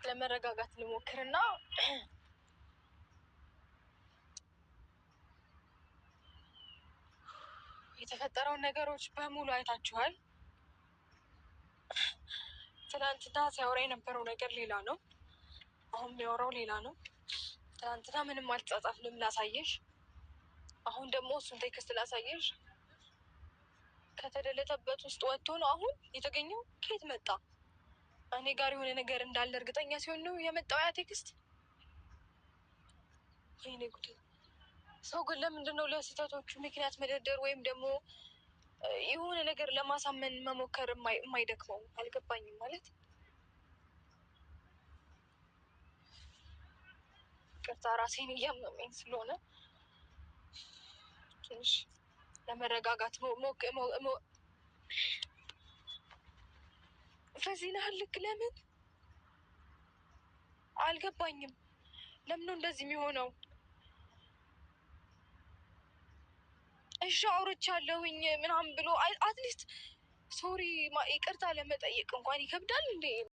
ለመረጋጋት ልሞክርና የተፈጠረውን ነገሮች በሙሉ አይታችኋል። ትናንትና ሲያወራ የነበረው ነገር ሌላ ነው፣ አሁን የሚያወራው ሌላ ነው። ትናንትና ምንም አልተጻጻፍንም ላሳየሽ፣ አሁን ደግሞ እሱን ቴክስት ላሳየሽ። ከተደለተበት ውስጥ ወጥቶ ነው አሁን የተገኘው። ከየት መጣ? እኔ ጋር የሆነ ነገር እንዳለ እርግጠኛ ሲሆን ነው የመጣው ያ ቴክስት። ወይኔ ጉድ! ሰው ግን ለምንድን ነው ለስህተቶቹ ምክንያት መደርደር ወይም ደግሞ የሆነ ነገር ለማሳመን መሞከር የማይደክመው? አልገባኝም። ማለት ቅርታ ራሴን እያመመኝ ስለሆነ ትንሽ ለመረጋጋት በዚህ ያህል ልክ ለምን አልገባኝም። ለምን ነው እንደዚህ የሚሆነው? እሺ አውርቻለሁኝ ምናምን ብሎ አትሊስት ሶሪ ይቅርታ ለመጠየቅ እንኳን ይከብዳል እንዴ?